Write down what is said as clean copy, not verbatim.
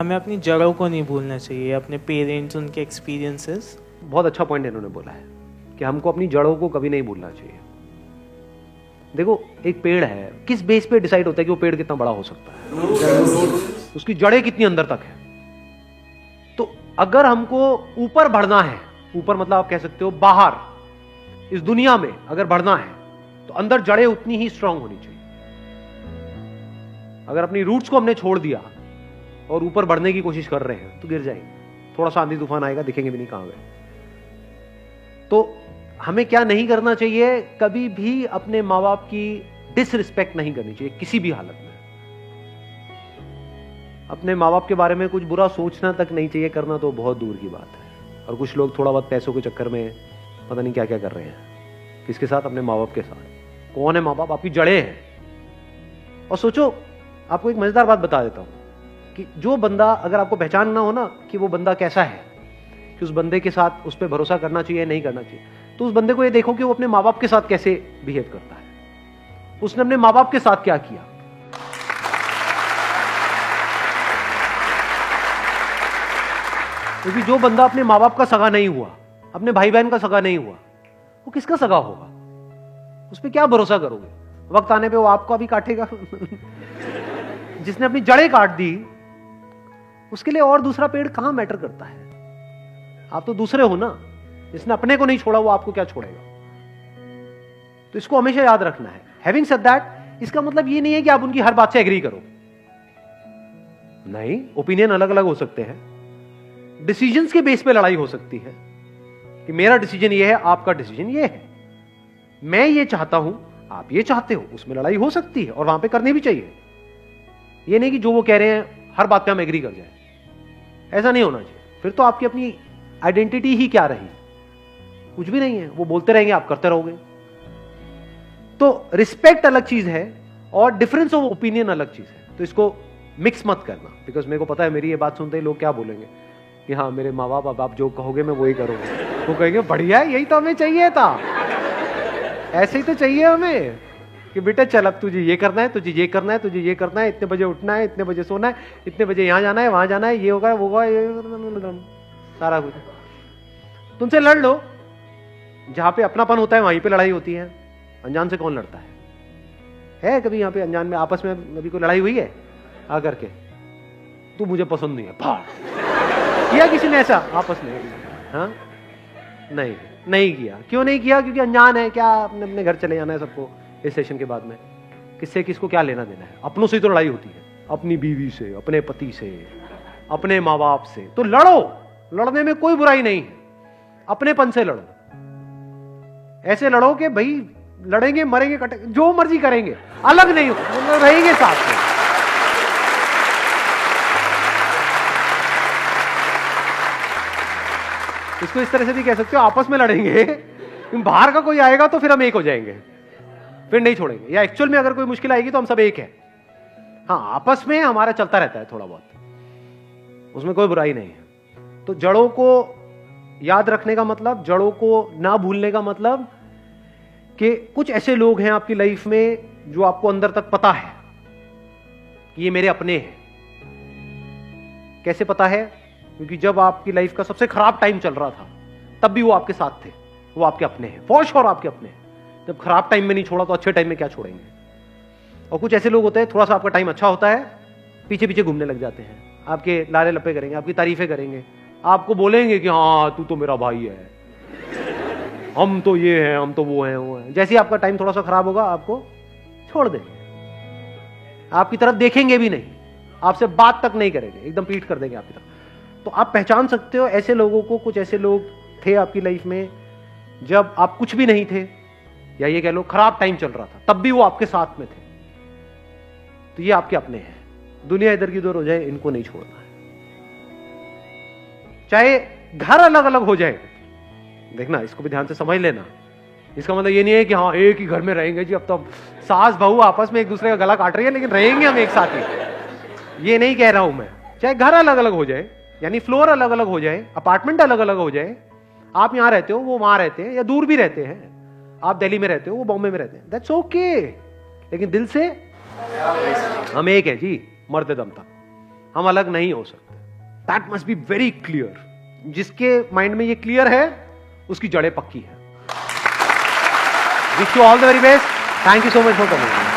हमें अपनी जड़ों को नहीं भूलना चाहिए, अपने पेरेंट्स, उनके एक्सपीरियंसेस। बहुत अच्छा पॉइंट इन्होंने बोला है कि हमको अपनी जड़ों को कभी नहीं भूलना चाहिए। देखो, एक पेड़ है, किस बेस पे डिसाइड होता है कि वो पेड़ कितना बड़ा हो सकता है? उसकी जड़ें कितनी अंदर तक है। तो अगर हमको ऊपर बढ़ना है, ऊपर मतलब आप कह सकते हो बाहर इस दुनिया में अगर बढ़ना है, तो अंदर जड़ें उतनी ही स्ट्रांग होनी चाहिए। अगर अपनी रूट्स को हमने छोड़ दिया और ऊपर बढ़ने की कोशिश कर रहे हैं तो गिर जाएंगे। थोड़ा सा आंधी तूफान आएगा, दिखेंगे भी नहीं कहां गए। तो हमें क्या नहीं करना चाहिए, कभी भी अपने माँ बाप की डिसरिस्पेक्ट नहीं करनी चाहिए किसी भी हालत में। अपने माँ बाप के बारे में कुछ बुरा सोचना तक नहीं चाहिए, करना तो बहुत दूर की बात है। और कुछ लोग थोड़ा बहुत पैसों के चक्कर में पता नहीं क्या क्या कर रहे हैं। किसके साथ? अपने माँ बाप के साथ। कौन है माँ बाप? आपकी जड़ें हैं। और सोचो, आपको एक मजेदार बात बता देता हूं कि जो बंदा, अगर आपको पहचानना हो ना कि वो बंदा कैसा है, कि उस बंदे के साथ उस पर भरोसा करना चाहिए नहीं करना चाहिए, तो उस बंदे को ये देखो कि वो अपने माँ बाप के साथ कैसे बिहेव करता है। उसने अपने माँ बाप के साथ क्या किया। क्योंकि जो बंदा अपने माँ बाप का सगा नहीं हुआ, अपने भाई बहन का सगा नहीं हुआ, वो किसका सगा होगा? उस पर क्या भरोसा करोगे? वक्त आने पे वो आपको भी काटेगा। जिसने अपनी जड़ें काट दी, उसके लिए और दूसरा पेड़ कहां मैटर करता है? आप तो दूसरे हो ना। जिसने अपने को नहीं छोड़ा वो आपको क्या छोड़ेगा? तो इसको हमेशा याद रखना है। हैविंग सेड दैट, इसका मतलब ये नहीं है कि आप उनकी हर बात से एग्री करो। नहीं, ओपिनियन अलग अलग हो सकते हैं। डिसीजंस के बेस पे लड़ाई हो सकती है कि मेरा डिसीजन ये है, आपका डिसीजन ये है, मैं ये चाहता हूं, आप ये चाहते हो। उसमें लड़ाई हो सकती है और वहां पे करनी भी चाहिए। ये नहीं कि जो वो कह रहे हैं हर बात पे हम एग्री कर जाए। ऐसा नहीं होना चाहिए। फिर तो आपकी अपनी आइडेंटिटी ही क्या रही? कुछ भी नहीं है। वो बोलते रहेंगे, आप करते रहोगे। तो रिस्पेक्ट अलग चीज है और डिफरेंस ऑफ ओपिनियन अलग चीज है। तो इसको मिक्स मत करना। बिकॉज मेरे को पता है, मेरी ये बात सुनते ही लोग क्या बोलेंगे कि हाँ, मेरे माँ बाप, अब आप जो कहोगे मैं वही करूंगा। वो कहेंगे बढ़िया है, यही तो हमें चाहिए था। ऐसे ही तो चाहिए हमें कि बेटा चल, अब तुझे ये करना है, तुझे ये करना है, तुझे ये करना है, इतने बजे उठना है, इतने बजे सोना है, इतने बजे यहां जाना है, वहां जाना है, ये होगा वो होगा, ये सारा कुछ। तुमसे लड़ लो। जहां पे अपनापन होता है वहीं पे लड़ाई होती है। अनजान से कौन लड़ता है कभी यहाँ पे अनजान में आपस में अभी कोई लड़ाई हुई है आकर के? तू मुझे पसंद नहीं है, फाड़ किया किसी ने ऐसा आपस में? हाँ, नहीं किया। क्यों नहीं किया? क्योंकि अनजान है। क्या अपने अपने घर चले जाना है सबको इस सेशन के बाद में? किससे किसको क्या लेना देना है? अपनों से ही तो लड़ाई होती है, अपनी बीवी से, अपने पति से, अपने माँ बाप से। तो लड़ो, लड़ने में कोई बुराई नहीं है। अपनेपन से लड़ो। ऐसे लड़ो कि भाई लड़ेंगे, मरेंगे, कटेंगे, जो मर्जी करेंगे, अलग नहीं हो, रहेंगे साथ में। इसको इस तरह से भी कह सकते हो, आपस में लड़ेंगे, बाहर का कोई आएगा तो फिर हम एक हो जाएंगे, फिर नहीं छोड़ेंगे। या एक्चुअल में अगर कोई मुश्किल आएगी तो हम सब एक है। हाँ, आपस में हमारा चलता रहता है थोड़ा बहुत, उसमें कोई बुराई नहीं है। तो जड़ों को याद रखने का मतलब, जड़ों को ना भूलने का मतलब कि कुछ ऐसे लोग हैं आपकी लाइफ में जो आपको अंदर तक पता है कि ये मेरे अपने हैं। कैसे पता है? क्योंकि जब आपकी लाइफ का सबसे खराब टाइम चल रहा था तब भी वो आपके साथ थे, वो आपके अपने हैं, फॉर श्योर आपके अपने हैं। जब खराब टाइम में नहीं छोड़ा तो अच्छे टाइम में क्या छोड़ेंगे? और कुछ ऐसे लोग होते हैं, थोड़ा सा आपका टाइम अच्छा होता है, पीछे पीछे घूमने लग जाते हैं, आपके लारे लप्पे करेंगे, आपकी तारीफें करेंगे, आपको बोलेंगे कि हाँ तू तो मेरा भाई है, हम तो ये हैं, हम तो वो हैं। जैसे ही आपका टाइम थोड़ा सा खराब होगा आपको छोड़ देंगे, आपकी तरफ देखेंगे भी नहीं, आपसे बात तक नहीं करेंगे, एकदम पीठ कर देंगे आपकी तरफ। तो आप पहचान सकते हो ऐसे लोगों को। कुछ ऐसे लोग थे आपकी लाइफ में जब आप कुछ भी नहीं थे, या ये कह लो खराब टाइम चल रहा था, तब भी वो आपके साथ में थे। तो ये आपके अपने हैं। दुनिया इधर की उधर हो जाए, इनको नहीं छोड़ना है। चाहे घर अलग अलग हो जाए, देखना, इसको भी ध्यान से समझ लेना। इसका मतलब ये नहीं है कि हाँ एक ही घर में रहेंगे जी, अब तो सास बहू आपस में एक दूसरे का गला काट रही है लेकिन रहेंगे हम एक साथ ही। ये नहीं कह रहा हूं मैं। चाहे घर अलग अलग हो जाए, यानी फ्लोर अलग अलग हो जाए, अपार्टमेंट अलग अलग हो जाए, आप यहां रहते हो, वो वहां रहते हैं, या दूर भी रहते हैं, आप दिल्ली में रहते हो, वो बॉम्बे में रहते हैं, दैट्स ओके। लेकिन दिल से हम एक है जी, मरते दम तक हम अलग नहीं हो सकते। That must be very clear. जिसके माइंड में ये क्लियर है उसकी जड़ें पक्की है। Wish you all the very best. Thank you so much for coming.